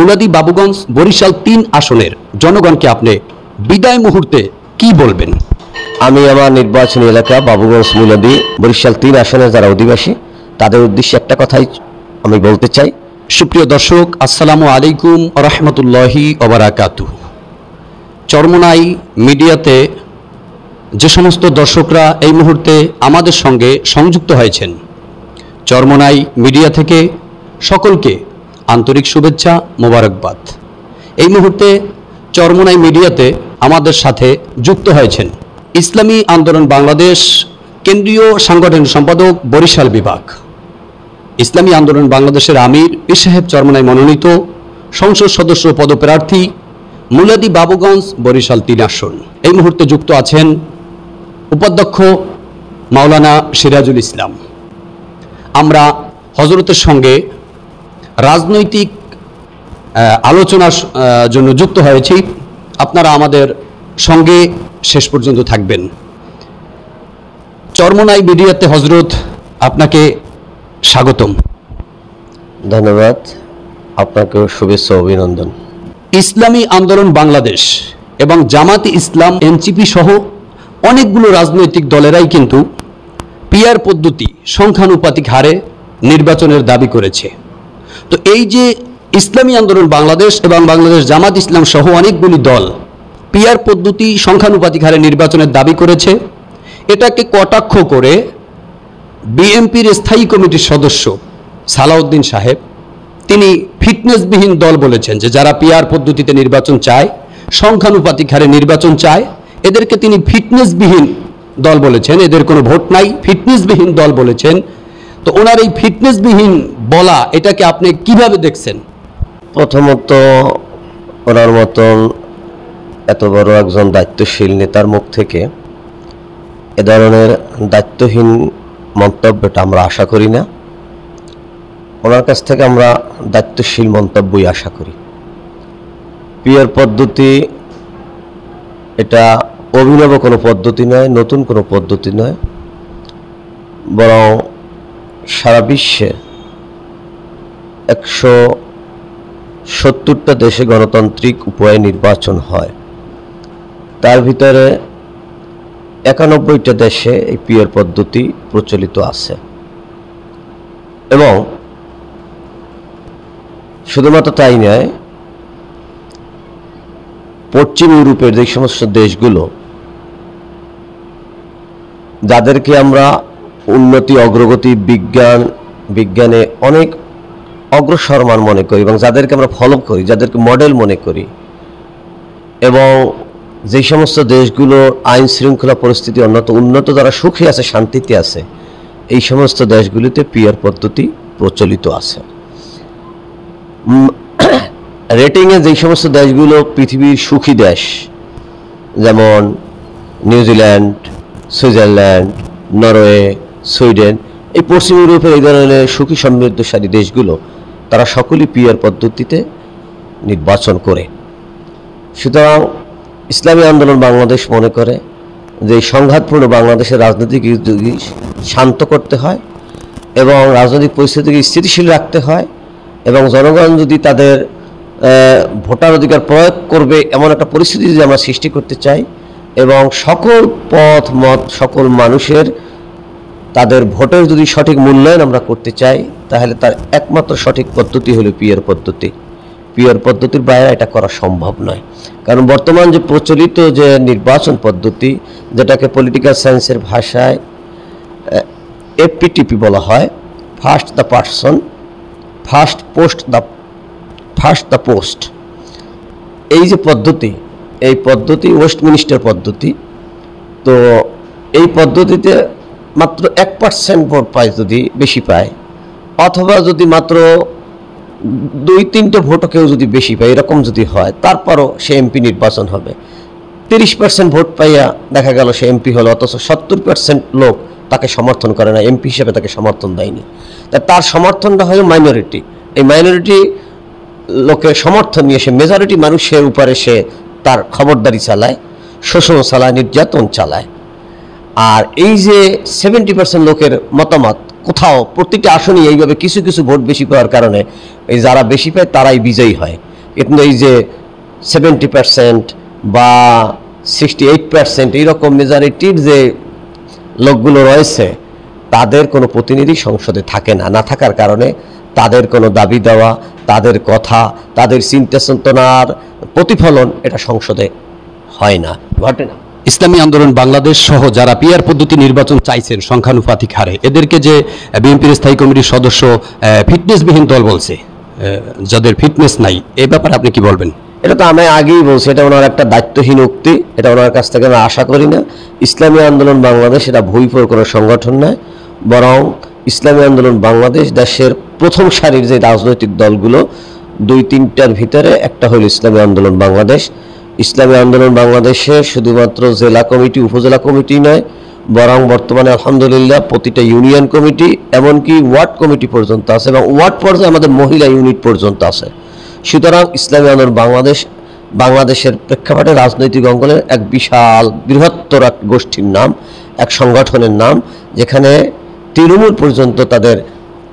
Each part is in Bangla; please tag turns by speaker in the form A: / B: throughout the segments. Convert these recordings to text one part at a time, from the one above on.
A: মুলাদি বাবুগঞ্জ বরিশাল ৩ আসনের জনগণকে আপনি বিদায় মুহূর্তে কি বলবেন?
B: আমি আমার নির্বাচনী এলাকা বাবুগঞ্জ মুলাদি বরিশাল ৩ আসনের যারা অধিবাসী তাদের উদ্দেশ্যে একটা কথাই আমি বলতে চাই।
A: সুপ্রিয় দর্শক, আসসালামু আলাইকুম ওয়া রাহমাতুল্লাহি ওয়া বারাকাতুহু। চরমোনাই মিডিয়াতে যে সমস্ত দর্শকরা এই মুহূর্তে আমাদের সঙ্গে সংযুক্ত হয়েছেন, চরমোনাই মিডিয়া থেকে সকলকে আন্তরিক শুভেচ্ছা, মোবারকবাদ। এই মুহূর্তে চরমোনাই মিডিয়াতে আমাদের সাথে যুক্ত হয়েছেন ইসলামী আন্দোলন বাংলাদেশ কেন্দ্রীয় সাংগঠনিক সম্পাদক বরিশাল বিভাগ, ইসলামী আন্দোলন বাংলাদেশের আমির পীর সাহেব চরমোনাই মনোনীত সংসদ সদস্য পদপ্রার্থী মুলাদি বাবুগঞ্জ বরিশাল ৩ আসন। এই মুহূর্তে যুক্ত আছেন উপাধ্যক্ষ মাওলানা সিরাজুল ইসলাম। আমরা হযরতের সঙ্গে রাজনৈতিক আলোচনার জন্য যুক্ত হয়েছি। আপনারা আমাদের সঙ্গে শেষ পর্যন্ত থাকবেন। চরমোনাই মিডিয়াতে হযরত আপনাকে স্বাগতম।
B: ধন্যবাদ, আপনাকেও শুভেচ্ছা অভিনন্দন।
A: ইসলামী আন্দোলন বাংলাদেশ এবং জামাতে ইসলাম এনসিপি সহ অনেকগুলো রাজনৈতিক দলেরাই কিন্তু পিআর পদ্ধতি সংখ্যানুপাতিক হারে নির্বাচনের দাবি করেছে। তো এই যে ইসলামী আন্দোলন বাংলাদেশ এবং বাংলাদেশ জামাত ইসলাম সহ অনেকগুলি দল পিআর পদ্ধতি সংখ্যানুপাতিক হারে নির্বাচনের দাবি করেছে, এটাকে কটাক্ষ করে বিএনপির স্থায়ী কমিটির সদস্য সালাউদ্দিন সাহেব তিনি ফিটনেসবিহীন দল বলেছেন। যে যারা পিআর পদ্ধতিতে নির্বাচন চায়, সংখ্যানুপাতিক হারে নির্বাচন চায়, এদেরকে তিনি ফিটনেসবিহীন দল বলেছেন। এদের কোনো ভোট নাই, ফিটনেসবিহীন দল বলেছেন। তো ওনার এই ফিটনেসবিহীন বলা, এটাকে আপনি কিভাবে দেখছেন?
B: প্রথমত, ওনার মতন এত বড় একজন দায়িত্বশীল নেতার মুখ থেকে এ ধরনের দায়িত্বহীন মন্তব্যটা আমরা আশা করি না। ওনার কাছ থেকে আমরা দায়িত্বশীল মন্তব্যই আশা করি। পিআর পদ্ধতি এটা অভিনব কোনো পদ্ধতি নয়, নতুন কোনো পদ্ধতি নয়, বরং সারা বিশ্বে 170টা দেশে গণতান্ত্রিক উপায়ে নির্বাচন হয়। তার ভিতরে 91টা দেশে এই পিআর পদ্ধতি প্রচলিত আছে। এবং শুধুমাত্র তাই নয়, পশ্চিম ইউরোপের যে সমস্ত দেশগুলো যাদেরকে আমরা উন্নতি, অগ্রগতি, বিজ্ঞানে অনেক অগ্রসরমান মনে করি এবং যাদেরকে আমরা ফলো করি, যাদেরকে মডেল মনে করি, এবং যে সমস্ত দেশগুলো আইন শৃঙ্খলা পরিস্থিতি উন্নত, যারা সুখে আছে, শান্তিতে আছে, এই সমস্ত দেশগুলিতে পিআর পদ্ধতি প্রচলিত আছে। রেটিংয়ে যে সমস্ত দেশগুলো পৃথিবীর সুখী দেশ, যেমন নিউজিল্যান্ড, সুইজারল্যান্ড, নরওয়ে, সুইডেন, এই পশ্চিম ইউরোপের এই ধরনের সুখী সমৃদ্ধশালী দেশগুলো, তারা সকলেই পিআর পদ্ধতিতে নির্বাচন করে। সুতরাং ইসলামী আন্দোলন বাংলাদেশ মনে করে যে এই সংঘাতপূর্ণ বাংলাদেশের রাজনৈতিক শান্ত করতে হয় এবং রাজনৈতিক পরিস্থিতিকে স্থিতিশীল রাখতে হয়, এবং জনগণ যদি তাদের ভোটার অধিকার প্রয়োগ করবে এমন একটা পরিস্থিতি যদি আমরা সৃষ্টি করতে চাই, এবং সকল পথ মত সকল মানুষের তাদের ভোটের যদি সঠিক মূল্যায়ন আমরা করতে চাই, তাহলে তার একমাত্র সঠিক পদ্ধতি হলো পিআর পদ্ধতি। পিআর পদ্ধতির বাইরে এটা করা সম্ভব নয়। কারণ বর্তমান যে প্রচলিত যে নির্বাচন পদ্ধতি, যেটাকে পলিটিক্যাল সায়েন্সের ভাষায় এফপিটিপি বলা হয়, first the person, first the post, এই যে পদ্ধতি, এই পদ্ধতি ওয়েস্টমিনিস্টার পদ্ধতি। তো এই পদ্ধতিতে মাত্র 1% ভোট পায়, যদি বেশি পায়, অথবা যদি মাত্র 2-3টে ভোটও কেউ যদি বেশি পায়, এরকম যদি হয়, তারপরও সে এমপি নির্বাচন হবে। 30% ভোট পাইয়া দেখা গেল সে এমপি হলো, অথচ 70% লোক তাকে সমর্থন করে না, এমপি হিসেবে তাকে সমর্থন দেয়নি। তার সমর্থনটা হয় মাইনরিটি। এই মাইনরিটি লোকের সমর্থন নিয়ে সে মেজরিটি মানুষের উপরে সে তার খবরদারি চালায়, শোষণ চালায়, নির্যাতন চালায়। আর এই যে 70% লোকের মতামত, কোথাও প্রতিটি আসনই এইভাবে কিছু কিছু ভোট বেশি পাওয়ার কারণে এই যারা বেশি পায় তারাই বিজয়ী হয়। কিন্তু এই যে 70% বা 68% এইরকম মেজরিটির যে লোকগুলো রয়েছে, তাদের কোনো প্রতিনিধি সংসদে থাকে না। না থাকার কারণে তাদের কোনো দাবি দেওয়া, তাদের কথা, তাদের চিন্তা চেতনার প্রতিফলন এটা সংসদে হয় না, ঘটে না।
A: ইসলামী আন্দোলন বাংলাদেশ সহ যারা পিআর পদ্ধতি নির্বাচন চাইছেন সংখ্যানুপাতিক হারে, এদেরকে যে বিএনপির স্থায়ী কমিটির সদস্য ফিটনেসবিহীন দল বলছে, যাদের ফিটনেস নাই, এ ব্যাপারে আপনি কি বলবেন?
B: এটা তো আমি আগেই বলছি, এটা ওনার একটা দায়িত্বহীন উক্তি, এটা ওনার কাছ থেকে আমরা আশা করি না। ইসলামী আন্দোলন বাংলাদেশ এটা ভুইফোর কোনো সংগঠন নয়, বরং ইসলামী আন্দোলন বাংলাদেশ দেশের প্রথম সারির যে রাজনৈতিক দলগুলো, 2-3টার ভিতরে একটা হলো ইসলামী আন্দোলন বাংলাদেশ। ইসলামী আন্দোলন বাংলাদেশে শুধুমাত্র জেলা কমিটি, উপজেলা কমিটি নয়, বরং বর্তমানে আলহামদুলিল্লাহ প্রতিটা ইউনিয়ন কমিটি, এমনকি ওয়ার্ড কমিটি পর্যন্ত আছে, এবং ওয়ার্ড পর্যায়ে আমাদের মহিলা ইউনিট পর্যন্ত আছে। সুতরাং ইসলামী আন্দোলন বাংলাদেশের প্রেক্ষাপটে রাজনৈতিক অঙ্গনের এক বিশাল বৃহত্তর এক গোষ্ঠীর নাম, এক সংগঠনের নাম, যেখানে তৃণমূল পর্যন্ত, তাদের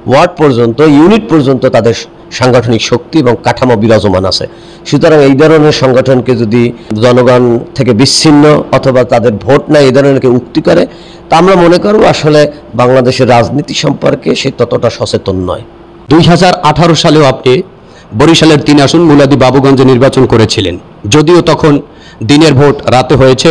B: ওয়ার্ড পর্যন্ত, ইউনিট পর্যন্ত তাদের সাংগঠনিক শক্তি এবং কাঠামো বিরাজমান আছে। সুতরাং এই ধরনের সংগঠনকে যদি জনগণ থেকে বিচ্ছিন্ন অথবা তাদের ভোট নাই এই ধরনের উক্তি করে, তা আমরা মনে করব আসলে বাংলাদেশের রাজনীতি সম্পর্কে সে ততটা সচেতন নয়।
A: 2018 সালেও আপনি বরিশালের 3 আসন মুলাদি বাবুগঞ্জে নির্বাচন করেছিলেন, যদিও তখন দিনের ভোট রাতে হয়েছে,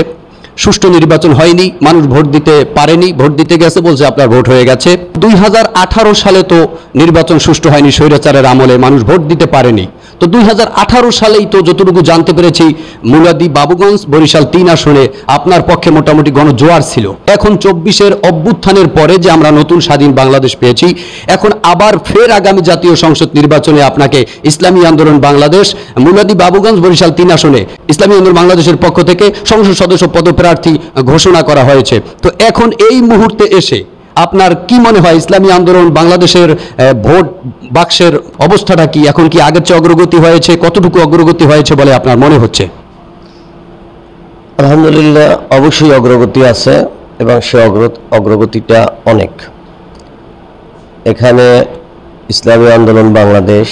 A: সুষ্ঠু নির্বাচন হয়নি, মানুষ ভোট দিতে পারেনি, ভোট দিতে গেছে বলছে আপনার ভোট হয়ে গেছে। 2018 সালে তো নির্বাচন সুষ্ঠু হয়নি, স্বৈরাচারের আমলে মানুষ ভোট দিতে পারেনি। তো 2018 সালেই তো যতটুকু জানতে পেরেছি মুলাদি বাবুগঞ্জ বরিশাল 3 আসনে আপনার পক্ষে মোটামুটি গণজোয়ার ছিল। এখন 24-এর অভ্যুত্থানের পরে যে আমরা নতুন স্বাধীন বাংলাদেশ পেয়েছি, এখন আবার ফের আগামী জাতীয় সংসদ নির্বাচনে আপনাকে ইসলামী আন্দোলন বাংলাদেশ মুলাদি বাবুগঞ্জ বরিশাল 3 আসনে ইসলামী আন্দোলন বাংলাদেশের পক্ষ থেকে সংসদ সদস্য পদপ্রার্থী ঘোষণা করা হয়েছে। তো এখন এই মুহূর্তে এসে আপনার কি মনে হয় ইসলামী আন্দোলন বাংলাদেশের ভোট বাক্সের অবস্থাটা কি? এখন কি আগের চেয়ে অগ্রগতি হয়েছে? কতটুকু অগ্রগতি হয়েছে বলে আপনার মনে হচ্ছে?
B: আলহামদুলিল্লাহ, অবশ্যই অগ্রগতি আছে, এবং সে অগ্রগতিটা অনেক। এখানে ইসলামী আন্দোলন বাংলাদেশ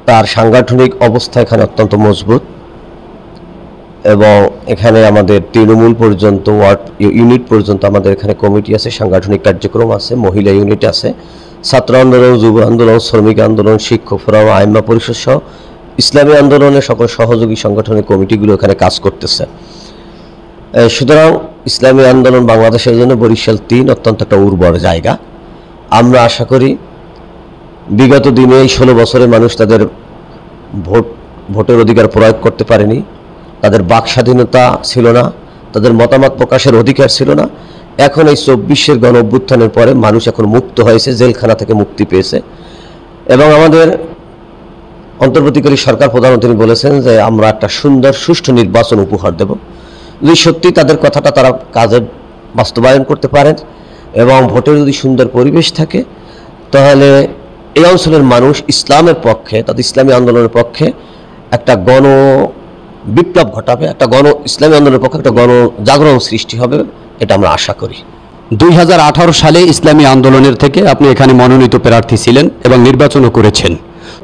B: তার সাংগঠনিক অবস্থা এখানে অত্যন্ত মজবুত, এবং এখানে আমাদের তৃণমূল পর্যন্ত, ওয়ার্ড ইউনিট পর্যন্ত আমাদের এখানে কমিটি আছে, সাংগঠনিক কার্যক্রম আছে, মহিলা ইউনিট আছে, ছাত্র আন্দোলন, যুব আন্দোলন, শ্রমিক আন্দোলন, শিক্ষক ফোরাম, আইম্মা পরিষদ সহ ইসলামী আন্দোলনের সকল সহযোগী সংগঠনের কমিটিগুলো এখানে কাজ করতেছে। সুতরাং ইসলামী আন্দোলন বাংলাদেশের জন্য বরিশাল 3 অত্যন্ত একটা উর্বর জায়গা। আমরা আশা করি বিগত দিনে এই 16 বছরে মানুষ তাদের ভোটের অধিকার প্রয়োগ করতে পারেনি, তাদের বাক স্বাধীনতা ছিল না, তাদের মতামত প্রকাশের অধিকার ছিল না। এখন এই 24-এর গণ অভ্যুত্থানের পরে মানুষ এখন মুক্ত হয়েছে, জেলখানা থেকে মুক্তি পেয়েছে, এবং আমাদের অন্তর্বর্তীকালীন সরকার প্রধান তিনি বলেছেন যে আমরা একটা সুন্দর সুষ্ঠু নির্বাচন উপহার দেব। যদি সত্যি তাদের কথাটা তারা কাজে বাস্তবায়ন করতে পারেন এবং ভোটের যদি সুন্দর পরিবেশ থাকে, তাহলে এই অঞ্চলের মানুষ ইসলামের পক্ষে, তাদের ইসলামী আন্দোলনের পক্ষে একটা গণ বিপ্লব ঘটাবে, একটা ইসলামী আন্দোলনের পক্ষে একটা জাগরণ সৃষ্টি হবে, এটা আমরা আশা করি।
A: 2018 সালে ইসলামী আন্দোলনের থেকে আপনি এখানে মনোনীত প্রার্থী ছিলেন এবং নির্বাচনও করেছেন,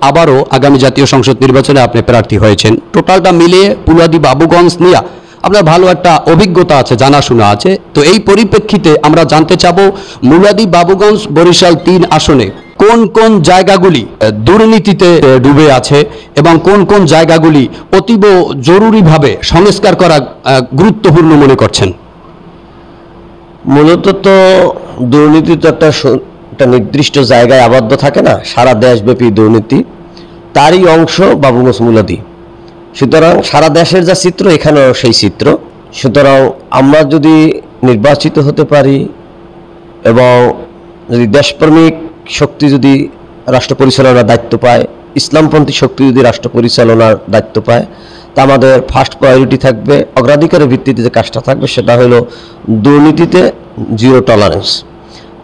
A: আবারও আগামী জাতীয় সংসদ নির্বাচনে আপনি প্রার্থী হয়েছেন। টোটালটা মিলিয়ে মুলাদি বাবুগঞ্জ নিয়ে আপনার ভালো একটা অভিজ্ঞতা আছে, জানাশোনা আছে। তো এই পরিপ্রেক্ষিতে আমরা জানতে চাবো মুলাদি বাবুগঞ্জ বরিশাল 3 আসনে কোন কোন জায়গাগুলি দুর্নীতিতে ডুবে আছে এবং কোন কোন জায়গাগুলি অতীব জরুরিভাবে সংস্কার করা গুরুত্বপূর্ণ মনে করছেন?
B: মূলত তো দুর্নীতি তো একটা নির্দিষ্ট জায়গায় আবদ্ধ থাকে না, সারা দেশব্যাপী দুর্নীতি, তারই অংশ বাবুগঞ্জ মুলাদি। সুতরাং সারা দেশের যা চিত্র এখানেও সেই চিত্র। সুতরাং আমরা যদি নির্বাচিত হতে পারি এবং যদি দেশপ্রেমিক শক্তি যদি রাষ্ট্র পরিচালনার দায়িত্ব পায়, ইসলামপন্থী শক্তি যদি রাষ্ট্র পরিচালনার দায়িত্ব পায়, তা আমাদের ফার্স্ট প্রায়োরিটি থাকবে, অগ্রাধিকারের ভিত্তিতে যে কাজটা থাকবে সেটা হলো দুর্নীতিতে জিরো টলারেন্স।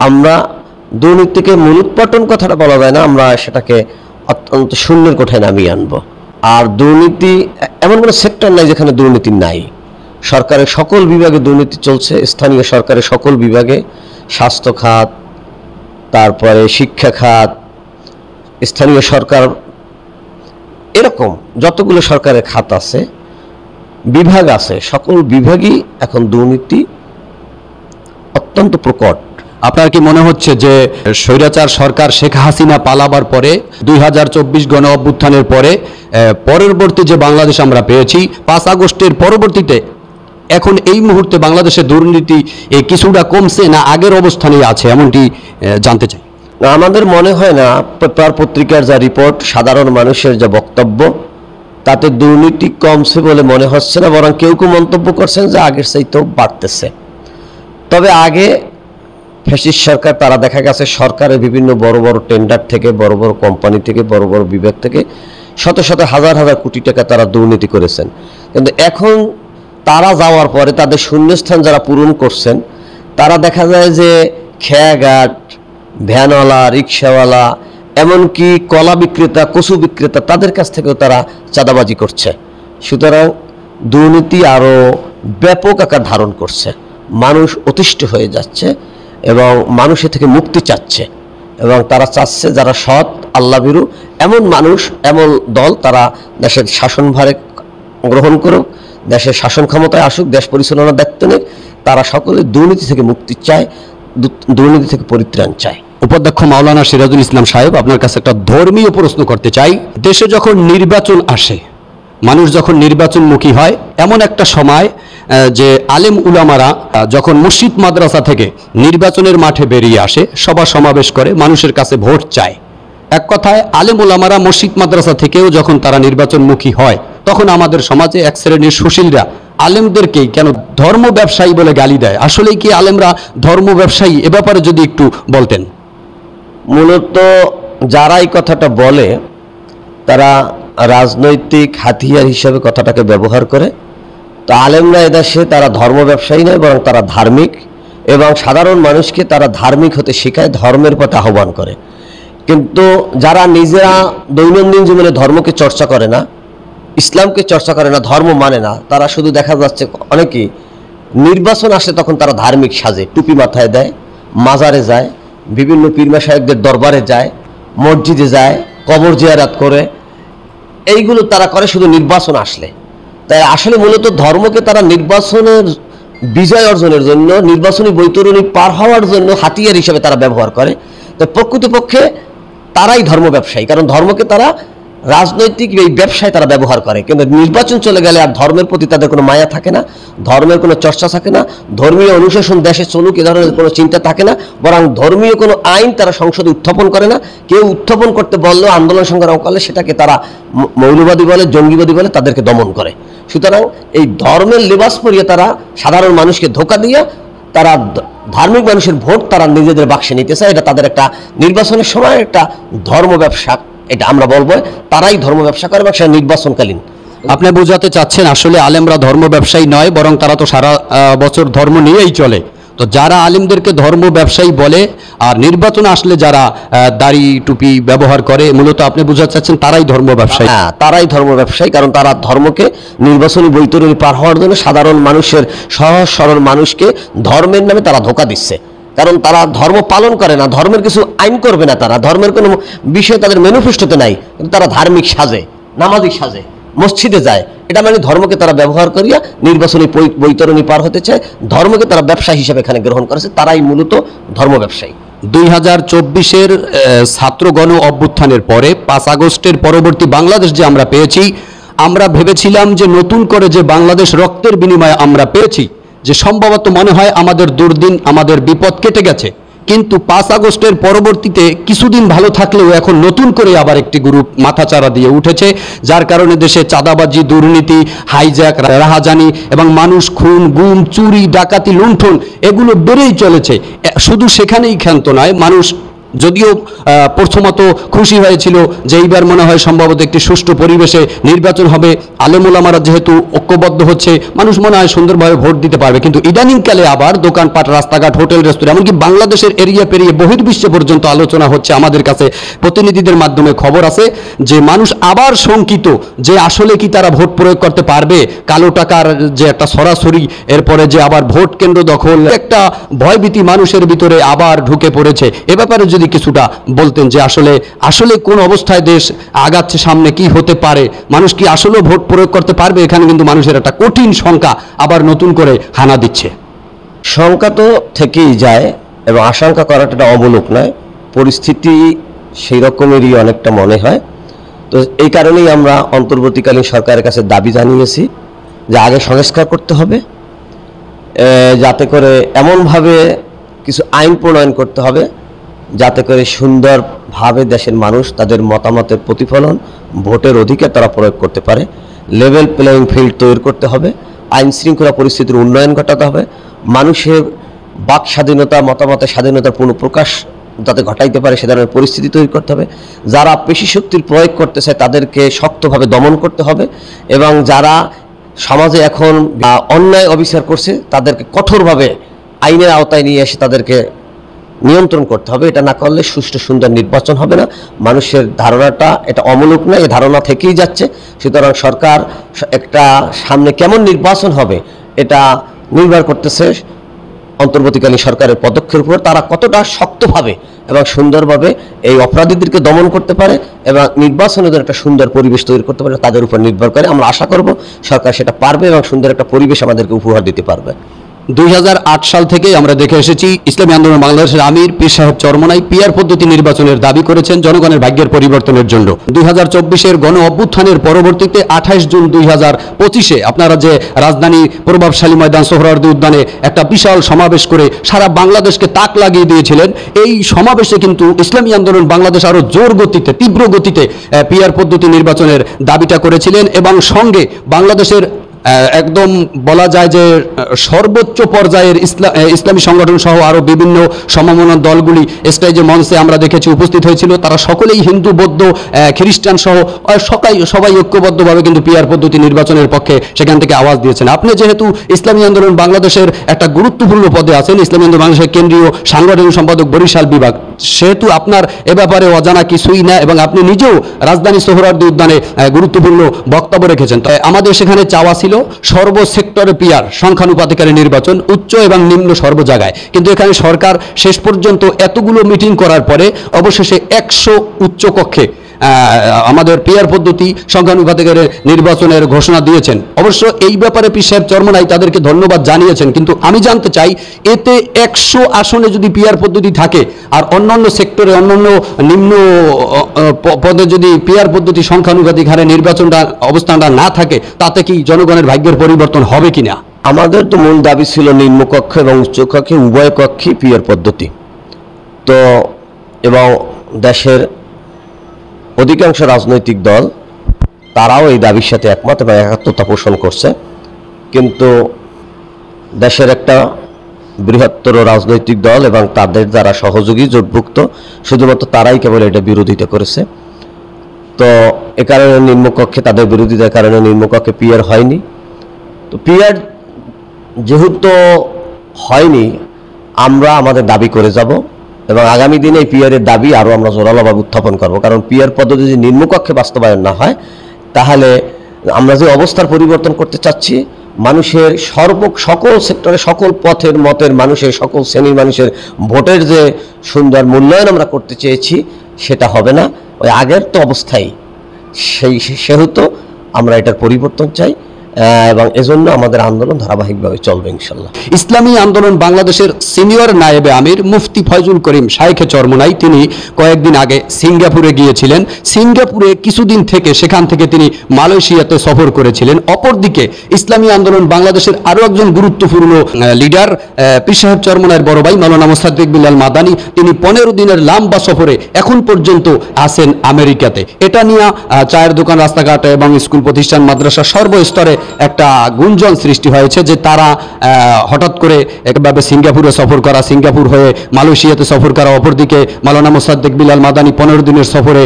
B: আমরা দুর্নীতিকে মূলোৎপাটন কথাটা বলা যায় না, আমরা সেটাকে অত্যন্ত শূন্যের কোঠায় নামিয়ে আনবো। আর দুর্নীতি এমন কোনো সেক্টর নাই যেখানে দুর্নীতি নাই। সরকারের সকল বিভাগে দুর্নীতি চলছে, স্থানীয় সরকারের সকল বিভাগে, স্বাস্থ্য খাত, তারপরে শিক্ষা খাত, স্থানীয় সরকার, এরকম যতগুলো সরকারের খাত আছে, বিভাগ আছে, সকল বিভাগই এখন দুর্নীতি অত্যন্ত প্রকট।
A: আপনার কি মনে হচ্ছে যে স্বৈরাচার সরকার শেখ হাসিনা পালাবার পরে 2024 গণ অভ্যুত্থানের পরে পরবর্তী যে বাংলাদেশ আমরা পেয়েছি 5 আগস্টের পরবর্তীতে এখন এই মুহূর্তে বাংলাদেশের দুর্নীতি কিছুটা কমছে না আগের অবস্থানেই আছে, এমনটি জানতে চাই।
B: না, আমাদের মনে হয় না। পেপার পত্রিকার যা রিপোর্ট, সাধারণ মানুষের যা বক্তব্য, তাতে দুর্নীতি কমছে বলে মনে হচ্ছে না, বরং কেউ কেউ মন্তব্য করছেন যে আগের চাইতেও বাড়তেছে। তবে আগে ফ্যাসিস্ট সরকার, তারা দেখা গেছে সরকারের বিভিন্ন বড় বড় টেন্ডার থেকে, বড় বড় কোম্পানি থেকে, বড় বড় বিভাগ থেকে শত শত হাজার হাজার কোটি টাকা তারা দুর্নীতি করেছেন। কিন্তু এখন তারা যাওয়ার পরে তাদের শূন্যস্থান যারা পূরণ করছেন, তারা দেখা যায় যে খেয়াঘাট, ভ্যানওয়ালা, রিক্সাওয়ালা, এমনকি কলা বিক্রেতা, কচু বিক্রেতা, তাদের কাছ থেকেও তারা চাঁদাবাজি করছে। সুতরাং দুর্নীতি আরও ব্যাপক আকার ধারণ করছে, মানুষ অতিষ্ঠ হয়ে যাচ্ছে এবং মানুষের থেকে মুক্তি চাচ্ছে, এবং তারা চাচ্ছে যারা সৎ, আল্লাহভীরু এমন মানুষ, এমন দল, তারা দেশের শাসনভারে গ্রহণ করুক, দেশের শাসন ক্ষমতায় আসুক, দেশ পরিচালনার দায়িত্ব নেই। তারা সকলে দুর্নীতি থেকে মুক্তি চায়, দুর্নীতি থেকে পরিত্রাণ চায়।
A: উপাধ্যক্ষ মাওলানা সিরাজুল ইসলাম সাহেব, আপনার কাছে একটা ধর্মীয় প্রশ্ন করতে চাই। দেশে যখন নির্বাচন আসে, মানুষ যখন নির্বাচনমুখী হয়, এমন একটা সময় যে আলেম উলামারা যখন মসজিদ মাদ্রাসা থেকে নির্বাচনের মাঠে বেরিয়ে আসে, সভা সমাবেশ করে, মানুষের কাছে ভোট চায়। এক কথায় আলেম উলামারা মসজিদ মাদ্রাসা থেকেও যখন তারা নির্বাচনমুখী হয়, তখন আমাদের সমাজে এক শ্রেণীর সুশীলরা আলেমদেরকেই কেন ধর্ম ব্যবসায়ী বলে গালি দেয়। আসলেই কি আলেমরা ধর্ম ব্যবসায়ী? এ ব্যাপারে যদি একটু বলতেন।
B: মূলত যারা এই কথাটা বলে, তারা রাজনৈতিক হাতিয়ার হিসেবে কথাটাকে ব্যবহার করে। তো আলেমরা এদেশে তারা ধর্ম ব্যবসায়ী নয়, বরং তারা ধার্মিক, এবং সাধারণ মানুষকে তারা ধার্মিক হতে শেখায়, ধর্মের পথে আহ্বান করে। কিন্তু যারা নিজেরা দৈনন্দিন জীবনে ধর্মকে চর্চা করে না, ইসলামকে চর্চা করে না, ধর্ম মানে না, তারা শুধু দেখা যাচ্ছে অনেকেই নির্বাচন আসে তখন তারা ধার্মিক সাজে, টুপি মাথায় দেয়, মাজারে যায়, বিভিন্ন পীর মাশায়েখদের দরবারে যায়, মসজিদে যায়, কবর জিয়ারত করে, এইগুলো তারা করে শুধু নির্বাচন আসলে। তাই আসলে মূলত ধর্মকে তারা নির্বাচনের বিজয় অর্জনের জন্য, নির্বাচনী বৈতরণী পার হওয়ার জন্য হাতিয়ার হিসেবে তারা ব্যবহার করে। তো প্রকৃতপক্ষে তারাই ধর্ম ব্যবসায়ী, কারণ ধর্মকে তারা রাজনৈতিক এই ব্যবসায় তারা ব্যবহার করে। কিন্তু নির্বাচন চলে গেলে আর ধর্মের প্রতি তাদের কোনো মায়া থাকে না, ধর্মের কোনো চর্চা থাকে না, ধর্মীয় অনুশাসন দেশে চলুক এ ধরনের কোনো চিন্তা থাকে না, বরং ধর্মীয় কোনো আইন তারা সংসদে উত্থাপন করে না। কেউ উত্থাপন করতে বললেও, আন্দোলন সংগ্রাম করলে সেটাকে তারা মৌলবাদী বলে, জঙ্গিবাদী বলে, তাদেরকে দমন করে। সুতরাং এই ধর্মের লেবাস পরিয়ে তারা সাধারণ মানুষকে ধোঁকা দিয়ে তারা ধার্মিক মানুষের ভোট তারা নিজেদের বাক্সে নিতে চায়। এটা তাদের একটা নির্বাচনের সময় একটা ধর্ম ব্যবসা, এটা আমরা বলবো তারাই ধর্ম ব্যবসা করে, এবং সেটা নির্বাচনকালীন।
A: আপনি বোঝাতে চাচ্ছেন আসলে আলেমরা ধর্ম ব্যবসায়ী নয়, বরং তারা তো সারা বছর ধর্ম নিয়েই চলে। তো যারা আলেমদেরকে ধর্ম ব্যবসায়ী বলে আর নির্বাচন আসলে যারা দাড়ি টুপি ব্যবহার করে, মূলত আপনি বোঝাতে চাচ্ছেন তারাই ধর্ম ব্যবসায়ী।
B: হ্যাঁ, তারাই ধর্ম ব্যবসায়ী, কারণ তারা ধর্মকে নির্বাচনী বৈতরণী পার হওয়ার জন্য সাধারণ মানুষের, সহজ সরল মানুষকে ধর্মের নামে তারা ধোঁকা দিচ্ছে। কারণ তারা ধর্ম পালন করে না, ধর্মের কিছু আইন করবে না, তারা ধর্মের কোনো বিষয় তাদের ম্যানিফেস্টোতে নাই, কিন্তু তারা ধার্মিক সাজে, নামাজি সাজে, মসজিদে যায়। এটা মানে ধর্মকে তারা ব্যবহার করিয়া নির্বাচনী বৈতরণী পার হতে চায়, ধর্মকে তারা ব্যবসা হিসেবে এখানে গ্রহণ করেছে, তারাই মূলত ধর্ম ব্যবসায়ী।
A: 2024-এর ছাত্র গণ অভ্যুত্থানের পরে 5 আগস্টের পরবর্তী বাংলাদেশ যে আমরা পেয়েছি, আমরা ভেবেছিলাম যে নতুন করে যে বাংলাদেশ রক্তের বিনিময়ে আমরা পেয়েছি, যে সম্ভবত মনে হয় আমাদের দুর্দিন, আমাদের বিপদ কেটে গেছে। কিন্তু 5 আগস্টের পরবর্তীতে কিছুদিন ভালো থাকলেও এখন নতুন করে আবার একটি গ্রুপ মাথাচাড়া দিয়ে উঠেছে, যার কারণে দেশে চাঁদাবাজি, দুর্নীতি, হাইজ্যাক, রাহাজানি এবং মানুষ খুন, গুম, চুরি, ডাকাতি, লুণ্ঠন এগুলো বেড়েই চলেছে। শুধু সেখানেই ক্ষান্ত নয়, মানুষ যদিও প্রথমত খুশি হয়েছিল যে এইবার মনে হয় সম্ভবত একটি সুষ্ঠু পরিবেশে নির্বাচন হবে, আলেম ওলামারা যেহেতু ঐক্যবদ্ধ হচ্ছে, মানুষ মনে হয় সুন্দরভাবে ভোট দিতে পারবে। কিন্তু ইদানিংকালে আবার দোকানপাট, রাস্তাঘাট, হোটেল, রেস্তোরাঁ, এমনকি বাংলাদেশের এরিয়া পেরিয়ে বহির্বিশ্বে পর্যন্ত আলোচনা হচ্ছে। আমাদের কাছে প্রতিনিধিদের মাধ্যমে খবর আছে যে মানুষ আবার শঙ্কিত যে আসলে কি তারা ভোট প্রয়োগ করতে পারবে। কালো টাকার যে একটা সরাসরি, এরপরে যে আবার ভোট কেন্দ্র দখল, একটা ভয়ভীতি মানুষের ভিতরে আবার ঢুকে পড়েছে। এ ব্যাপারে যদি যদি কিছুটা বলতেন যে আসলে আসলে কোন অবস্থায় দেশ আগাচ্ছে, সামনে কি হতে পারে, মানুষ কি আসলে ভোট প্রয়োগ করতে পারবে? এখানে কিন্তু মানুষের একটা কঠিন শঙ্কা আবার নতুন করে হানা দিচ্ছে।
B: শঙ্কা তো থেকেই যায় এবং আশঙ্কা করাটা অমূলক নয়, পরিস্থিতি সেই রকমেরই অনেকটা মনে হয়। তো এই কারণেই আমরা অন্তর্বর্তীকালীন সরকারের কাছে দাবি জানিয়েছি যে আগে সংস্কার করতে হবে, যাতে করে এমনভাবে কিছু আইন প্রণয়ন করতে হবে যাতে করে সুন্দরভাবে দেশের মানুষ তাদের মতামতের প্রতিফলন, ভোটের অধিকার তারা প্রয়োগ করতে পারে। লেভেল প্লেয়িং ফিল্ড তৈরি করতে হবে, আইন শৃঙ্খলা পরিস্থিতির উন্নয়ন ঘটাতে হবে, মানুষের বাক স্বাধীনতা, মতামতের স্বাধীনতার পুনঃপ্রকাশ যাতে ঘটাইতে পারে সে ধরনের পরিস্থিতি তৈরি করতে হবে। যারা পেশি শক্তির প্রয়োগ করতে চায় তাদেরকে শক্তভাবে দমন করতে হবে এবং যারা সমাজে এখন অন্যায় অবিচার করছে তাদেরকে কঠোরভাবে আইনের আওতায় নিয়ে এসে তাদেরকে নিয়ন্ত্রণ করতে হবে। এটা না করলে সুষ্ঠু সুন্দর নির্বাচন হবে না। মানুষের ধারণাটা এটা অমূলক নয়, এই ধারণা থেকেই যাচ্ছে। সুতরাং সরকার একটা সামনে কেমন নির্বাচন হবে এটা নির্ভর করতেছে অন্তর্বর্তীকালীন সরকারের পদক্ষেপের উপর, তারা কতটা শক্তভাবে এবং সুন্দরভাবে এই অপরাধীদেরকে দমন করতে পারে এবং নির্বাচনের একটা সুন্দর পরিবেশ তৈরি করতে পারে তাদের উপর নির্ভর করে। আমরা আশা করব সরকার সেটা পারবে এবং সুন্দর একটা পরিবেশ আমাদেরকে উপহার দিতে পারবে।
A: 2008 সাল থেকে আমরা দেখে এসেছি ইসলামী আন্দোলন বাংলাদেশের আমির পীর সাহেব চরমনাই পিআর পদ্ধতি নির্বাচনের দাবি করেছেন জনগণের ভাগ্যের পরিবর্তনের জন্য। 2024-এর গণ অভ্যুত্থানের পরবর্তীতে 28 জুন 2025-এ আপনারা যে রাজধানী প্রভাবশালী ময়দান সোহরাওয়ার্দী উদ্যানে একটা বিশাল সমাবেশ করে সারা বাংলাদেশকে তাক লাগিয়ে দিয়েছিলেন। এই সমাবেশে কিন্তু ইসলামী আন্দোলন বাংলাদেশ আরো জোর গতিতে, তীব্র গতিতে পিআর পদ্ধতি নির্বাচনের দাবিটা করেছিলেন এবং সঙ্গে বাংলাদেশের একদম বলা যায় যে সর্বোচ্চ পর্যায়ের ইসলামী সংগঠন সহ আরো বিভিন্ন সমমনা দলগুলি স্টেজে মঞ্চে আমরা দেখেছি উপস্থিত হয়েছিল। তারা সকলেই হিন্দু, বৌদ্ধ, খ্রিস্টান সহ সবাই ঐক্যবদ্ধভাবে কিন্তু পিআর পদ্ধতি নির্বাচনের পক্ষে সেখান থেকে আওয়াজ দিয়েছেন। আপনি যেহেতু ইসলামী আন্দোলন বাংলাদেশের একটা গুরুত্বপূর্ণ পদে আছেন, ইসলামী আন্দোলন বাংলাদেশের কেন্দ্রীয় সাংগঠনিক সম্পাদক বরিশাল বিভাগ, সেহেতু আপনার এ ব্যাপারে অজানা কিছুই না এবং আপনি নিজেও রাজধানী সোহরাওয়ার্দী উদ্যানে গুরুত্বপূর্ণ বক্তব্য রেখেছেন। তো আমাদের সেখানে চাওয়া ছিল সর্বসেক্টরে পিআর সংখ্যানুপাতিকারী নির্বাচন, উচ্চ এবং নিম্ন সর্ব জায়গায়। কিন্তু এখানে সরকার শেষ পর্যন্ত এতগুলো মিটিং করার পরে অবশেষে 100 উচ্চ কক্ষে আমাদের পিআর পদ্ধতি সংখ্যানুপাতিকারী নির্বাচনের ঘোষণা দিয়েছেন। অবশ্য এই ব্যাপারে পীর সাহেব চরমনাই তাদেরকে ধন্যবাদ জানিয়েছেন। কিন্তু আমি জানতে চাই, এতে 100 আসনে যদি পিআর পদ্ধতি থাকে আর অন্যান্য সেক্টরে, অন্যান্য নিম্ন পদে যদি পিআর পদ্ধতি সংখ্যানুপাতিক হারে নির্বাচনটা অবস্থানটা না থাকে, তাতে কি জনগণের ভাগ্যের পরিবর্তন হবে কিনা?
B: আমাদের তো মূল দাবি ছিল নিম্নকক্ষ এবং উচ্চকক্ষে উভয় কক্ষে পিআর পদ্ধতি। তো এবং দেশের অধিকাংশ রাজনৈতিক দল তারাও এই দাবির সাথে একমত এবং একাত্মতা পোষণ করছে। কিন্তু দেশের একটা বৃহত্তর রাজনৈতিক দল এবং তাদের যারা সহযোগী জোটভুক্ত শুধুমাত্র তারাই কেবল এটা বিরোধিতা করেছে। তো এ কারণে নিম্নকক্ষে, তাদের বিরোধিতার কারণে নিম্নকক্ষে পিআর হয়নি। তো পিআর যেহেতু হয়নি, আমরা আমাদের দাবি করে যাব এবং আগামী দিনে এই পিআরের দাবি আরও আমরা জোরালোভাবে উত্থাপন করব। কারণ পিআর পদ্ধতি যদি নিম্নকক্ষে বাস্তবায়ন না হয়, তাহলে আমরা যে অবস্থার পরিবর্তন করতে চাচ্ছি, মানুষের সকল সেক্টরে, সকল পথের মতের মানুষের, সকল শ্রেণীর মানুষের ভোটের যে সুন্দর মূল্যায়ন আমরা করতে চেয়েছি, সেটা হবে না। ওই আগের তো অবস্থায় সেহেতু আমরা এটার পরিবর্তন চাই এবং এজন্য আমাদের আন্দোলন ধারাবাহিকভাবে চলবে ইনশাল্লাহ।
A: ইসলামী আন্দোলন বাংলাদেশের সিনিয়র নায়েবে আমির মুফতি ফয়জুল করিম শাইখে চরমনাই তিনি কয়েকদিন আগে সিঙ্গাপুরে গিয়েছিলেন। সিঙ্গাপুরে কিছুদিন থেকে সেখান থেকে তিনি মালয়েশিয়াতে সফর করেছিলেন। অপরদিকে ইসলামী আন্দোলন বাংলাদেশের আরো একজন গুরুত্বপূর্ণ লিডার পীর সাহেব চরমনাইয়ের বড় ভাই মাওলানা মোসাদ্দেক বিল্লাল মাদানী, তিনি 15 দিনের লম্বা সফরে এখন পর্যন্ত আছেন আমেরিকাতে। এটা নিয়ে চায়ের দোকান, রাস্তাঘাট এবং স্কুল প্রতিষ্ঠান, মাদ্রাসা সর্বস্তরে একটা গুঞ্জন সৃষ্টি হয়েছে যে তারা হঠাৎ করে একভাবে সিঙ্গাপুরে সফর করা, সিঙ্গাপুর হয়ে মালয়েশিয়াতে সফর করা, অপরদিকে মাওলানা মোসাদ্দেক বিল্লাল মাদানী 15 দিনের সফরে,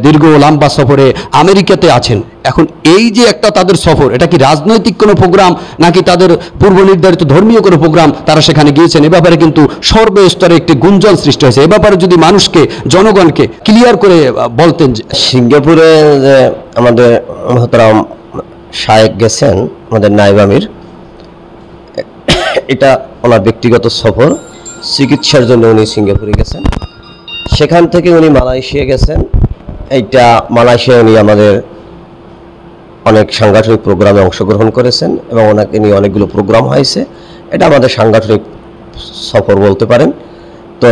A: দীর্ঘ লম্বা সফরে আমেরিকাতে আছেন। এখন এই যে একটা তাদের সফর, এটা কি রাজনৈতিক কোনো প্রোগ্রাম নাকি তাদের পূর্ব নির্ধারিত ধর্মীয় কোনো প্রোগ্রাম তারা সেখানে গিয়েছেন? এ ব্যাপারে কিন্তু সর্বস্তরে একটি গুঞ্জন সৃষ্টি হয়েছে। এ ব্যাপারে যদি মানুষকে, জনগণকে ক্লিয়ার করে বলতেন।
B: সিঙ্গাপুরে যে আমাদের মহতারাম শায়েখ গেছেন, আমাদের নায়েব আমির, এটা ওনার ব্যক্তিগত সফর, চিকিৎসার জন্য উনি সিঙ্গাপুরে গেছেন। সেখান থেকে উনি মালয়েশিয়া গেছেন। এইটা মালয়েশিয়া উনি আমাদের অনেক সাংগঠনিক প্রোগ্রামে অংশগ্রহণ করেছেন এবং ওনাকে নিয়ে অনেকগুলো প্রোগ্রাম হয়েছে। এটা আমাদের সাংগঠনিক সফর বলতে পারেন। তো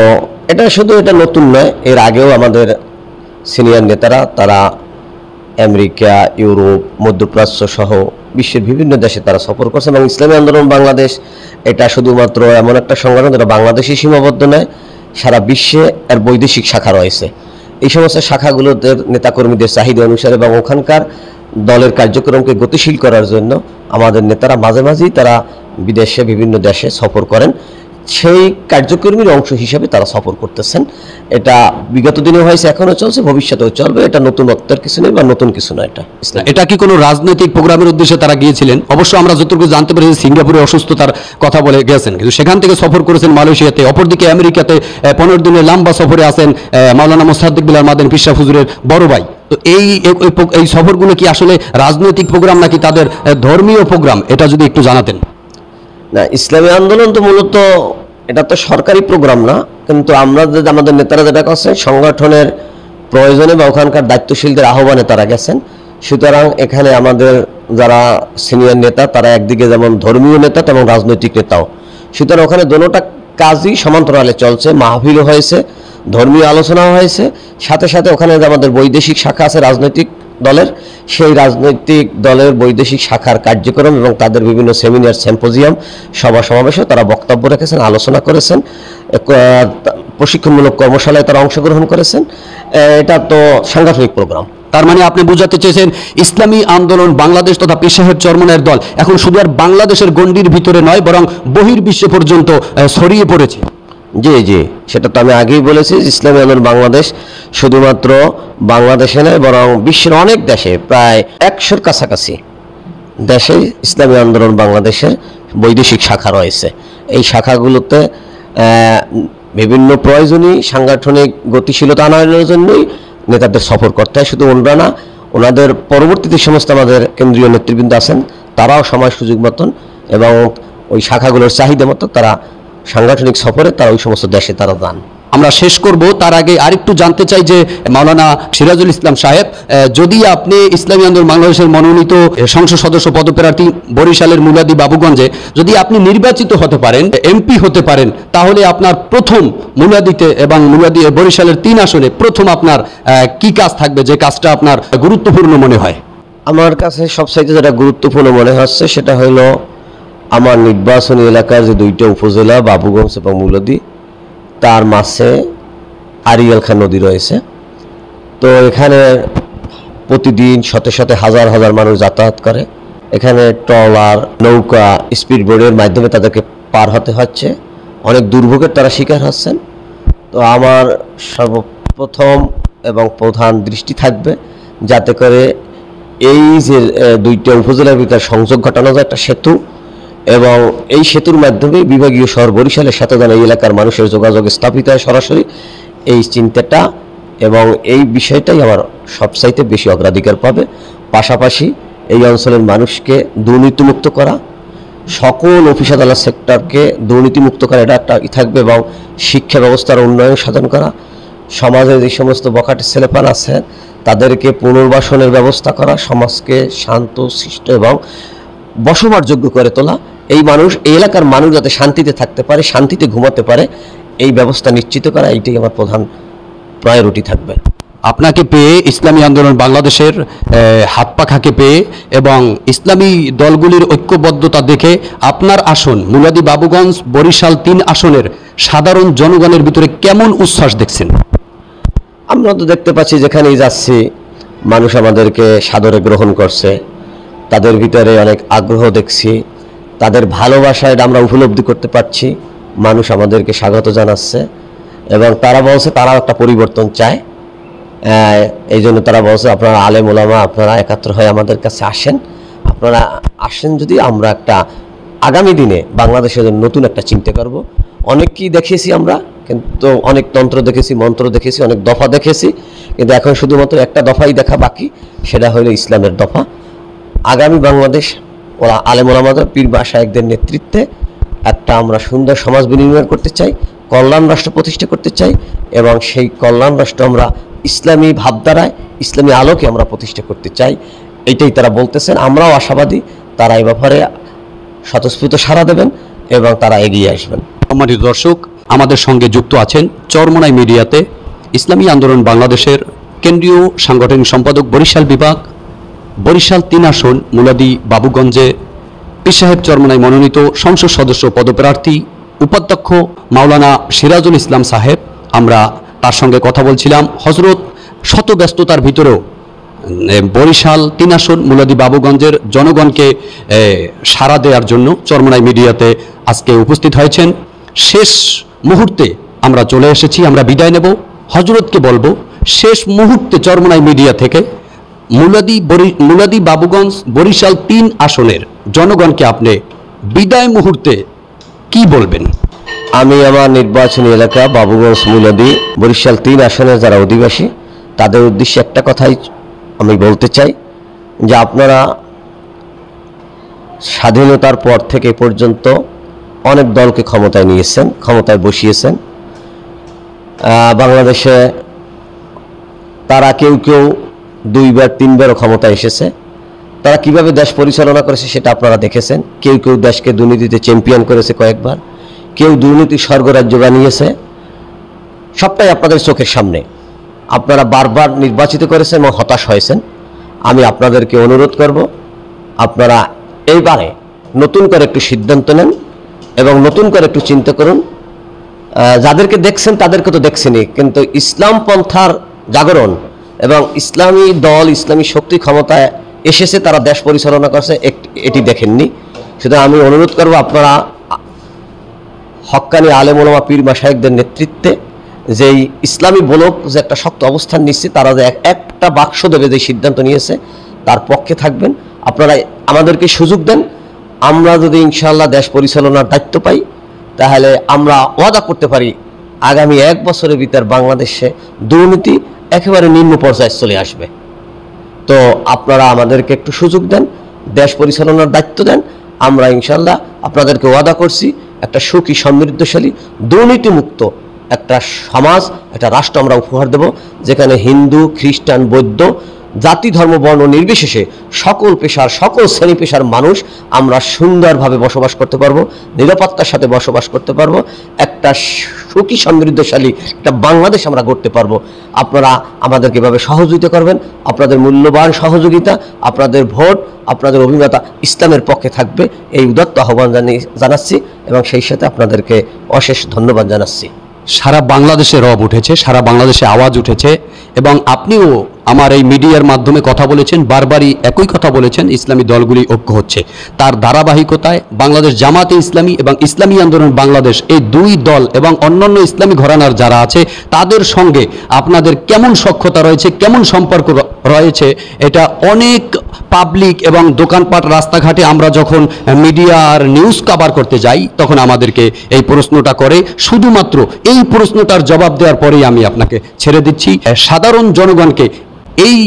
B: এটা শুধু এটা নতুন নয়, এর আগেও আমাদের সিনিয়র নেতারা তারা আমেরিকা, ইউরোপ, মধ্যপ্রাচ্য সহ বিশ্বের বিভিন্ন দেশে তারা সফর করছে। এবং ইসলামী আন্দোলন বাংলাদেশ এটা শুধুমাত্র এমন একটা সংগঠন যেটা বাংলাদেশে সীমাবদ্ধ নয়, সারা বিশ্বে এর বৈদেশিক শাখা রয়েছে। এই সমস্ত শাখাগুলোতে নেতাকর্মীদের চাহিদা অনুসারে এবং ওখানকার দলের কার্যক্রমকে গতিশীল করার জন্য আমাদের নেতারা মাঝে মাঝেই তারা বিদেশে বিভিন্ন দেশে সফর করেন। সেই কার্যক্রমীর অংশ হিসেবে তারা সফর করতেছেন। এটা বিগত দিনে হয়েছে, এখনও চলছে, ভবিষ্যতেও চলবে। এটা নতুনত্বের কিছু নেই বা নতুন কিছু নয়।
A: এটা কি কোনো রাজনৈতিক প্রোগ্রামের উদ্দেশ্যে তারা গিয়েছিলেন? অবশ্য আমরা যতটুকু জানতে পেরেছি সিঙ্গাপুরে অসুস্থতার কথা বলে গেছেন, কিন্তু সেখান থেকে সফর করেছেন মালয়েশিয়াতে। অপরদিকে আমেরিকাতে 15 দিনের লম্বা সফরে আছেন মাওলানা মোসাদ্দেক বিলাল মাদানী পিশাহ হুজুরের বড় ভাই। তো এই সফরগুলো কি আসলে রাজনৈতিক প্রোগ্রাম নাকি তাদের ধর্মীয় প্রোগ্রাম, এটা যদি একটু জানাতেন।
B: না, ইসলামী আন্দোলন তো মূলত এটা তো সরকারি প্রোগ্রাম না, কিন্তু আমরা আমাদের নেতারা যেটা করছেন সংগঠনের প্রয়োজনে বা ওখানকার দায়িত্বশীলদের আহ্বানে তারা গেছেন। সুতরাং এখানে আমাদের যারা সিনিয়র নেতা তারা একদিকে যেমন ধর্মীয় নেতা তেমন রাজনৈতিক নেতাও। সুতরাং ওখানে দোনোটা কাজই সমান্তরালে চলছে। মাহফিলও হয়েছে, ধর্মীয় আলোচনাও হয়েছে, সাথে সাথে ওখানে যে আমাদের বৈদেশিক শাখা আছে রাজনৈতিক দলের, সেই রাজনৈতিক দলের বৈদেশিক শাখার কার্যক্রম এবং তাদের বিভিন্ন সেমিনার, সিম্পোজিয়াম, সভা সমাবেশে তারা বক্তব্য রেখেছেন, আলোচনা করেছেন, প্রশিক্ষণমূলক কর্মশালায় তারা অংশগ্রহণ করেছেন। এটা তো সাংগঠনিক প্রোগ্রাম।
A: তার মানে আপনি বোঝাতে চেয়েছেন ইসলামী আন্দোলন বাংলাদেশ তথা পীর সাহেব চরমনাইয়ের দল এখন শুধু আর বাংলাদেশের গণ্ডির ভিতরে নয়, বরং বহির্বিশ্ব পর্যন্ত ছড়িয়ে পড়েছে।
B: জি জি, সেটা তো আমি আগেই বলেছি। ইসলামী আন্দোলন বাংলাদেশ শুধুমাত্র বাংলাদেশে নয়, বরং বিশ্বের অনেক দেশে, প্রায় 100-র কাছাকাছি দেশে ইসলামী আন্দোলন বাংলাদেশের বৈদেশিক শাখা রয়েছে। এই শাখাগুলোতে বিভিন্ন প্রয়োজনীয় সাংগঠনিক গতিশীলতা আনার জন্যই নেতাদের সফর করতে হয়। শুধু ওনারা না, ওনাদের পরবর্তীতে সমস্ত আমাদের কেন্দ্রীয় নেতৃবৃন্দ আছেন, তারাও সময় সুযোগ মতন এবং ওই শাখাগুলোর চাহিদা মতো তারা সাংগঠনিক সফরে তারা ওই সমস্ত দেশে তারা যান।
A: আমরা শেষ করব, তার আগে আরেকটু জানতে চাই যে মাওলানা সিরাজুল ইসলাম সাহেব, যদি আপনি ইসলামী আন্দোলন বাংলাদেশের মনোনীত সংসদ সদস্য পদপ্রার্থী বরিশালের মুলাদি বাবুগঞ্জে যদি আপনি নির্বাচিত হতে পারেন, এমপি হতে পারেন, তাহলে আপনার প্রথম মুলাদিতে এবং মুলাদি বরিশালের 3 আসনে প্রথম আপনার কি কাজ থাকবে, যে কাজটা আপনার গুরুত্বপূর্ণ মনে হয়?
B: আমার কাছে সবচাইতে যেটা গুরুত্বপূর্ণ মনে হচ্ছে সেটা হলো আমার নির্বাচনী এলাকার যে 2টা উপজেলা বাবুগঞ্জ এবং মুলাদি, তার মাঝে আরিয়াল খান নদী রয়েছে। তো এখানে প্রতিদিন শত শত হাজার হাজার মানুষ যাতায়াত করে। এখানে ট্রলার, নৌকা, স্পিড বোটের মাধ্যমে তাদেরকে পার হতে হচ্ছে, অনেক দুর্ভোগের তারা শিকার হচ্ছেন। তো আমার সর্বপ্রথম এবং প্রধান দৃষ্টি থাকবে যাতে করে এই যে 2টা উপজেলার ভিতরে সংযোগ ঘটানো যায়, একটা সেতু, এবং এই সেতুর মাধ্যমে বিভাগীয় শহর বরিশালের সাথে যেন এই এলাকার মানুষের যোগাযোগ স্থাপিত হয় সরাসরি, এই চিন্তাটা এবং এই বিষয়টাই আমার সবচাইতে বেশি অগ্রাধিকার পাবে। পাশাপাশি এই অঞ্চলের মানুষকে দুর্নীতিমুক্ত করা, সকল অফিস আদালত সেক্টরকে দুর্নীতিমুক্ত করা, এটা একটা থাকবে, এবং শিক্ষা ব্যবস্থার উন্নয়ন সাধন করা, সমাজে যে সমস্ত বখাটে ছেলেপান আছে তাদেরকে পুনর্বাসনের ব্যবস্থা করা, সমাজকে শান্ত, শিষ্ট এবং বসবাসযোগ্য করে তোলা, এই এলাকার মানুষ যাতে শান্তিতে থাকতে পারে, শান্তিতে ঘুমাতে পারে, এই ব্যবস্থা নিশ্চিত করা, এইটাই আমার প্রধান প্রায়োরিটি থাকবে।
A: আপনাকে পেয়ে, ইসলামী আন্দোলন বাংলাদেশের হাত পাখাকে পেয়ে এবং ইসলামী দলগুলির ঐক্যবদ্ধতা দেখে আপনার আসন মুলাদি বাবুগঞ্জ বরিশাল 3 আসনের সাধারণ জনগণের ভিতরে কেমন উচ্ছ্বাস দেখছেন?
B: আমরা তো দেখতে পাচ্ছি যেখানেই যাচ্ছি মানুষ আমাদেরকে সাদরে গ্রহণ করছে, তাদের ভিতরে অনেক আগ্রহ দেখছি, তাদের ভালোবাসায় আমরা উপলব্ধি করতে পারছি। মানুষ আমাদেরকে স্বাগত জানাচ্ছে এবং তারা বলছে তারাও একটা পরিবর্তন চায়। এই জন্য তারা বলছে আপনারা আলেম ওলামা, আপনারা একাত্র হয়ে আমাদের কাছে আসেন, আপনারা আসেন যদি আমরা একটা আগামী দিনে বাংলাদেশের নতুন একটা চিন্তা করব। অনেককেই দেখিয়েছি আমরা, কিন্তু অনেক তন্ত্র দেখেছি, মন্ত্র দেখেছি, অনেক দফা দেখেছি, কিন্তু এখন শুধুমাত্র একটা দফাই দেখা বাকি, সেটা হলো ইসলামের দফা। আগামী বাংলাদেশ ওরা আলেম ওলামাদের পীর বা শায়েখদের নেতৃত্বে একটা আমরা সুন্দর সমাজ বিনির্মাণ করতে চাই। কল্যাণ রাষ্ট্র প্রতিষ্ঠা করতে চাই এবং সেই কল্যাণ রাষ্ট্র আমরা ইসলামী ভাবধারায়, ইসলামী আলোকে আমরা প্রতিষ্ঠা করতে চাই। এইটাই তারা বলতেছেন। আমরাও আশাবাদী তারা এই ব্যাপারে স্বতঃস্ফূর্ত সাড়া দেবেন এবং তারা এগিয়ে আসবেন।
A: সম্মানিত দর্শক, আমাদের সঙ্গে যুক্ত আছেন চরমোনাই মিডিয়াতে ইসলামী আন্দোলন বাংলাদেশের কেন্দ্রীয় সাংগঠনিক সম্পাদক বরিশাল বিভাগ, বরিশাল 3 আসন মুলাদি বাবুগঞ্জে পীর সাহেব চরমোনাই মনোনীত সংসদ সদস্য পদপ্রার্থী উপাধ্যক্ষ মাওলানা সিরাজুল ইসলাম সাহেব। আমরা তার সঙ্গে কথা বলছিলাম। হজরত শত ব্যস্ততার ভিতরেও বরিশাল 3 আসন মুলাদি বাবুগঞ্জের জনগণকে সাড়া দেওয়ার জন্য চরমোনাই মিডিয়াতে আজকে উপস্থিত হয়েছেন। শেষ মুহূর্তে আমরা চলে এসেছি, আমরা বিদায় নেব। হজরতকে বলবো শেষ মুহূর্তে চরমোনাই মিডিয়া থেকে মুলাদি বাবুগঞ্জ বরিশাল 3 আসনের জনগণকে আপনি বিদায় মুহূর্তে কি বলবেন?
B: আমি আমার নির্বাচনী এলাকা বাবুগঞ্জ মুলাদি বরিশাল 3 আসনের যারা অধিবাসী তাদের উদ্দেশ্যে একটা কথাই আমি বলতে চাই যে আপনারা স্বাধীনতার পর থেকে পর্যন্ত অনেক দলকে ক্ষমতায় নিয়েছেন, ক্ষমতায় বসিয়েছেন। বাংলাদেশে তারা কেউ কেউ 2বার 3বারও ক্ষমতায় এসেছে। তারা কিভাবে দেশ পরিচালনা করেছে সেটা আপনারা দেখেছেন। কেউ কেউ দেশকে দুর্নীতিতে চ্যাম্পিয়ন করেছে কয়েকবার, কেউ দুর্নীতির স্বর্গরাজ্য বানিয়েছে। সবটাই আপনাদের চোখের সামনে। আপনারা বারবার নির্বাচিত করেছেন এবং হতাশ হয়েছেন। আমি আপনাদেরকে অনুরোধ করব আপনারা এইবারে নতুন করে একটু সিদ্ধান্ত নেন এবং নতুন করে একটু চিন্তা করুন। যাদেরকে দেখছেন তাদেরকে তো দেখছেনই, কিন্তু ইসলাম পন্থার জাগরণ এবং ইসলামী দল, ইসলামী শক্তি ক্ষমতায় এসেছে, তারা দেশ পরিচালনা করছে, এটি দেখেননি। সুতরাং আমি অনুরোধ করব আপনারা হক্কানি আলেম ওলামা পীর মাশায়েখদের নেতৃত্বে যেই ইসলামী ব্লক যে একটা শক্ত অবস্থান নিচ্ছে, তারা যে একটা বাক্স দেবে যে সিদ্ধান্ত নিয়েছে তার পক্ষে থাকবেন। আপনারা আমাদেরকে সুযোগ দেন। আমরা যদি ইনশাআল্লাহ দেশ পরিচালনার দায়িত্ব পাই তাহলে আমরা ওয়াদা করতে পারি আগামী 1 বছরের ভিতর বাংলাদেশে দুর্নীতি একেবারে নিম্ন পর্যায়ে চলে আসবে। তো আপনারা আমাদেরকে একটু সুযোগ দেন, দেশ পরিচালনার দায়িত্ব দেন। আমরা ইনশাআল্লাহ আপনাদেরকে ওয়াদা করছি একটা সুখী সমৃদ্ধশালী দুর্নীতিমুক্ত একটা সমাজ, একটা রাষ্ট্র আমরা উপহার দেব, যেখানে হিন্দু, খ্রিস্টান, বৌদ্ধ, জাতি, ধর্ম, বর্ণ নির্বিশেষে সকল পেশার, সকল শ্রেণী পেশার মানুষ আমরা সুন্দরভাবে বসবাস করতে পারবো, নিরাপত্তার সাথে বসবাস করতে পারবো, একটা সুখী সমৃদ্ধশালী একটা বাংলাদেশ আমরা গড়তে পারবো। আপনারা আমাদেরকে এভাবে সহযোগিতা করবেন। আপনাদের মূল্যবান সহযোগিতা, আপনাদের ভোট, আপনাদের অভিজ্ঞতা ইসলামের পক্ষে থাকবে, এই উদাত্ত আহ্বান জানাচ্ছি এবং সেই সাথে আপনাদেরকে অশেষ ধন্যবাদ জানাচ্ছি।
A: সারা বাংলাদেশে রব উঠেছে, সারা বাংলাদেশে আওয়াজ উঠেছে এবং আপনিও আমার এই মিডিয়ার মাধ্যমে কথা বলেছেন, বারবারই একই কথা বলেছেন, ইসলামী দলগুলি ঐক্য হচ্ছে। তার ধারাবাহিকতায় বাংলাদেশ জামাতে ইসলামী এবং ইসলামী আন্দোলন বাংলাদেশ, এই 2 দল এবং অন্যান্য ইসলামী ঘরানার যারা আছে তাদের সঙ্গে আপনাদের কেমন সখ্যতা রয়েছে, কেমন সম্পর্ক রয়েছে, এটা অনেক পাবলিক এবং দোকানপাট, রাস্তাঘাটে আমরা যখন মিডিয়া আর নিউজ কভার করতে যাই তখন আমাদেরকে এই প্রশ্নটা করে। শুধুমাত্র এই প্রশ্নটার জবাব দেওয়ার পরেই আমি আপনাকে ছেড়ে দিচ্ছি। সাধারণ জনগণকে এই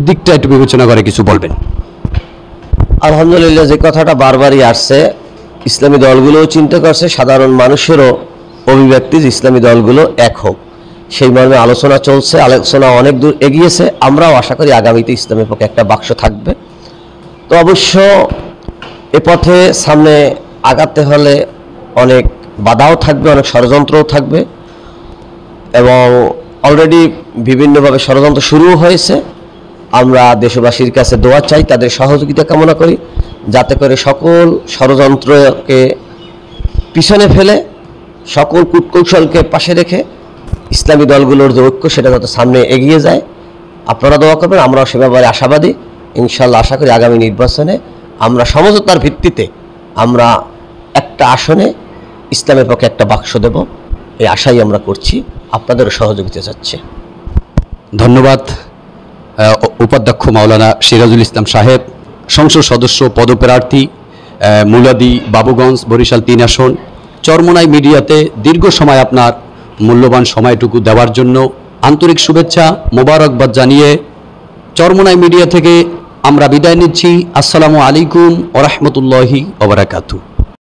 A: দিকটা একটু বিবেচনা করে কিছু বলবেন।
B: আলহামদুলিল্লাহ, যে কথাটা বারবারই আসছে, ইসলামী দলগুলোও চিন্তা করছে, সাধারণ মানুষেরও অভিব্যক্তি যে ইসলামী দলগুলো এক হোক, সেই মর্মে আলোচনা চলছে। আলোচনা অনেক দূর এগিয়েছে। আমরাও আশা করি আগামীতে ইসলামের পক্ষে একটা বাক্স থাকবে। তো অবশ্য এ পথে সামনে আগাতে হলে অনেক বাধাও থাকবে, অনেক ষড়যন্ত্রও থাকবে এবং অলরেডি বিভিন্নভাবে ষড়যন্ত্র শুরুও হয়েছে। আমরা দেশবাসীর কাছে দোয়া চাই, তাদের সহযোগিতা কামনা করি, যাতে করে সকল ষড়যন্ত্রকে পিছনে ফেলে, সকল কূটকৌশলকে পাশে রেখে ইসলামী দলগুলোর যে ঐক্য সেটা যাতে সামনে এগিয়ে যায়। আপনারা দোয়া করবেন, আমরাও সে ব্যাপারে আশাবাদী। ইনশাআল্লাহ আশা করি আগামী নির্বাচনে আমরা সমঝোতার ভিত্তিতে আমরা একটা আসনে ইসলামের পক্ষে একটা বাক্স দেব, এই আশাই আমরা করছি। আপনাদেরও সহযোগিতা চাচ্ছি।
A: ধন্যবাদ উপাধ্যক্ষ মাওলানা সিরাজুল ইসলাম সাহেব, সংসদ সদস্য পদপ্রার্থী মুলাদি বাবুগঞ্জ বরিশাল 3 আসন। চরমোনাই মিডিয়াতে দীর্ঘ সময় আপনার মূল্যবান সময়টুকু দেওয়ার জন্য আন্তরিক শুভেচ্ছা, মোবারকবাদ জানিয়ে চরমোনাই মিডিয়া থেকে আমরা বিদায় নিচ্ছি। আসসালামু আলাইকুম ওয়া রাহমাতুল্লাহি ওয়া বারাকাতুহু।